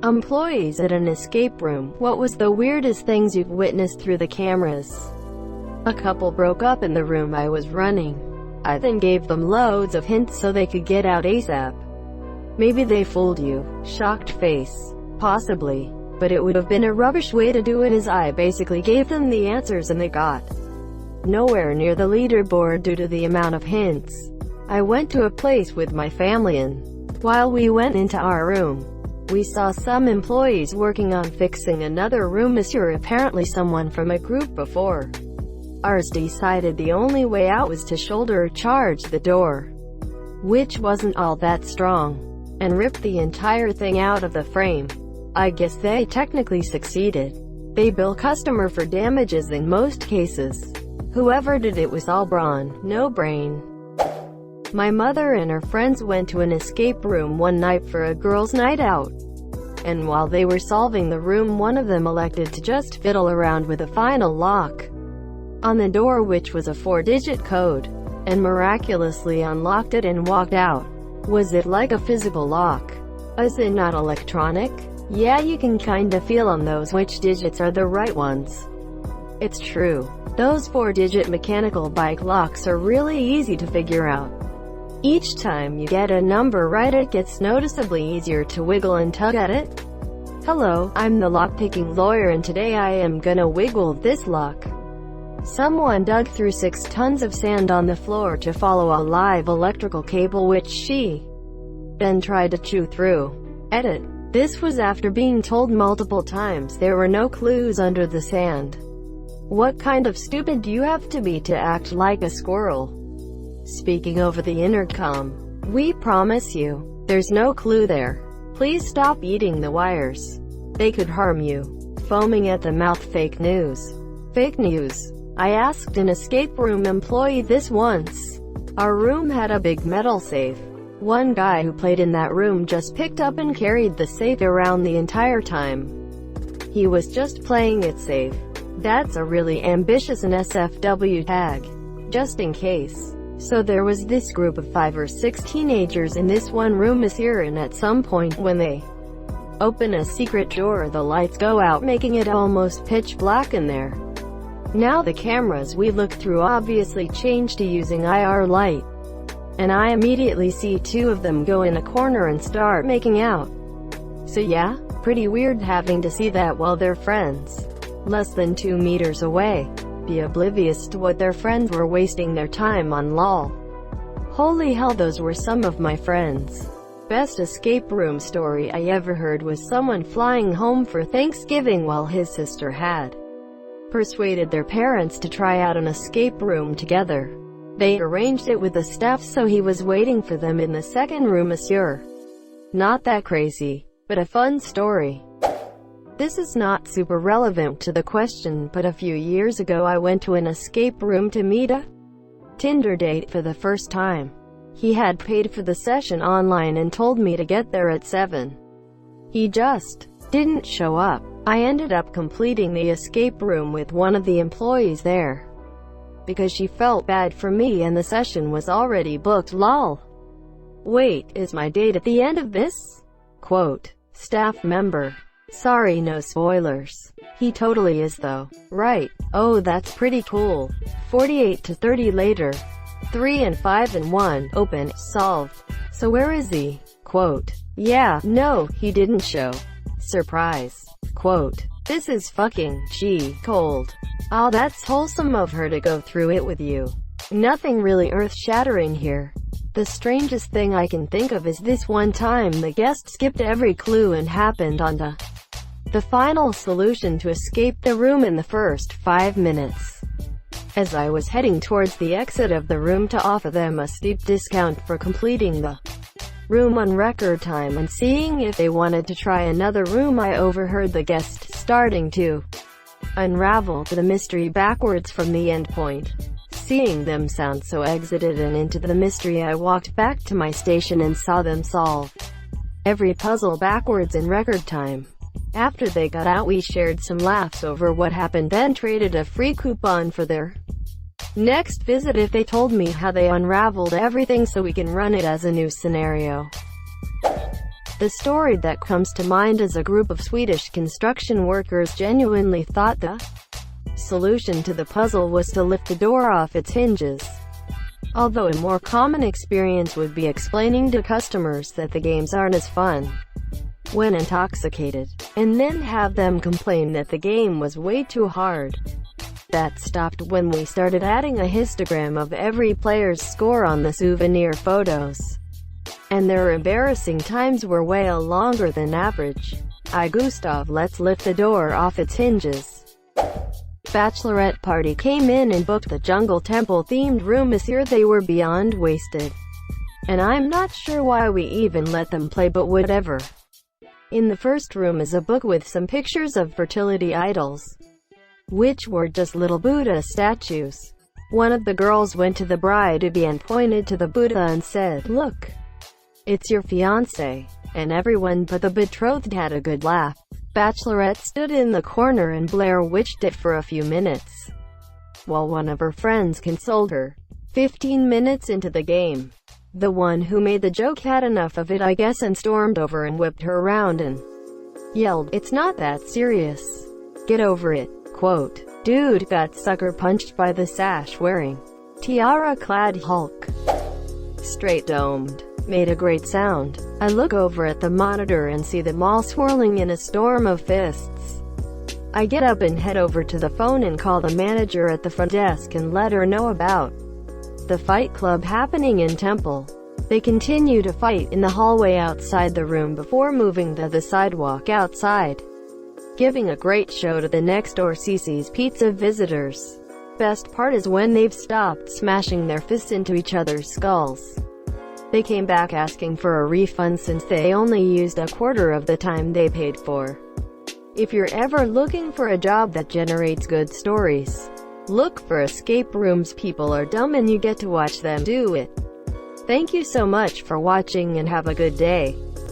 Employees at an escape room. What was the weirdest things you've witnessed through the cameras? A couple broke up in the room I was running. I then gave them loads of hints so they could get out ASAP. Maybe they fooled you. Shocked face. Possibly. But it would have been a rubbish way to do it, as I basically gave them the answers and they got nowhere near the leaderboard due to the amount of hints. I went to a place with my family and while we went into our room, we saw some employees working on fixing another room. Apparently someone from a group before ours decided the only way out was to shoulder charge the door, which wasn't all that strong, and rip the entire thing out of the frame. I guess they technically succeeded. They bill customer for damages in most cases. Whoever did it was all brawn, no brain. My mother and her friends went to an escape room one night for a girls' night out. And while they were solving the room, one of them elected to just fiddle around with a final lock on the door, which was a 4-digit code, and miraculously unlocked it and walked out. Was it like a physical lock? Is it not electronic? Yeah, you can kinda feel on those which digits are the right ones. It's true. Those 4-digit mechanical bike locks are really easy to figure out. Each time you get a number right, it gets noticeably easier to wiggle and tug at it. Hello, I'm the lock-picking lawyer and today I am gonna wiggle this lock. Someone dug through 6 tons of sand on the floor to follow a live electrical cable, which she then tried to chew through. Edit. This was after being told multiple times there were no clues under the sand. What kind of stupid do you have to be to act like a squirrel? Speaking over the intercom. We promise you, there's no clue there. Please stop eating the wires. They could harm you. Foaming at the mouth. Fake news. Fake news. I asked an escape room employee this once. Our room had a big metal safe. One guy who played in that room just picked up and carried the safe around the entire time. He was just playing it safe. That's a really ambitious and SFW tag. Just in case. So there was this group of 5 or 6 teenagers in this one room, and at some point when they open a secret door, the lights go out, making it almost pitch black in there. Now the cameras we look through obviously changed to using IR light, and I immediately see 2 of them go in a corner and start making out. So yeah, pretty weird having to see that while they're friends, less than 2 meters away, be oblivious to what their friends were wasting their time on. Lol. Holy hell, those were some of my friends. Best escape room story I ever heard was someone flying home for Thanksgiving while his sister had persuaded their parents to try out an escape room together. They arranged it with the staff, so he was waiting for them in the second room. Not that crazy, but a fun story. This is not super relevant to the question, but a few years ago I went to an escape room to meet a Tinder date for the first time. He had paid for the session online and told me to get there at 7. He just didn't show up. I ended up completing the escape room with one of the employees there, because she felt bad for me and the session was already booked. Lol. Wait, is my date at the end of this? Quote. Staff member. Sorry, no spoilers. He totally is though. Right. Oh, that's pretty cool. 48 to 30 later. 3 and 5 and 1. Open. Solved. So where is he? Quote. Yeah, no, he didn't show. Surprise. Quote. This is fucking, gee, cold. Oh, that's wholesome of her to go through it with you. Nothing really earth-shattering here. The strangest thing I can think of is this one time the guest skipped every clue and happened on the final solution to escape the room in the first 5 minutes. As I was heading towards the exit of the room to offer them a steep discount for completing the room on record time and seeing if they wanted to try another room, I overheard the guest starting to unravel the mystery backwards from the end point. Seeing them sound so exited and into the mystery, I walked back to my station and saw them solve every puzzle backwards in record time. After they got out, we shared some laughs over what happened, then traded a free coupon for their next visit if they told me how they unraveled everything so we can run it as a new scenario. The story that comes to mind is a group of Swedish construction workers genuinely thought the solution to the puzzle was to lift the door off its hinges. Although a more common experience would be explaining to customers that the games aren't as fun when intoxicated, and then have them complain that the game was way too hard. That stopped when we started adding a histogram of every player's score on the souvenir photos. And their embarrassing times were way longer than average. Gustav, let's lift the door off its hinges. Bachelorette party came in and booked the jungle temple themed room this year. They were beyond wasted. And I'm not sure why we even let them play, but whatever. In the first room is a book with some pictures of fertility idols, which were just little Buddha statues. One of the girls went to the bride-to-be and pointed to the Buddha and said, "Look, it's your fiancé," and everyone but the betrothed had a good laugh. Bachelorette stood in the corner and Blair witched it for a few minutes, while one of her friends consoled her. 15 minutes into the game, the one who made the joke had enough of it, I guess, and stormed over and whipped her around and yelled, "It's not that serious. Get over it." Quote, "Dude got sucker punched by the sash-wearing, tiara-clad Hulk. Straight-domed. Made a great sound. I look over at the monitor and see them all swirling in a storm of fists. I get up and head over to the phone and call the manager at the front desk and let her know about the fight club happening in Temple. They continue to fight in the hallway outside the room before moving to the sidewalk outside, giving a great show to the next-door Cece's Pizza visitors. Best part is when they've stopped smashing their fists into each other's skulls. They came back asking for a refund since they only used a quarter of the time they paid for. If you're ever looking for a job that generates good stories, look for escape rooms. People are dumb and you get to watch them do it. Thank you so much for watching and have a good day.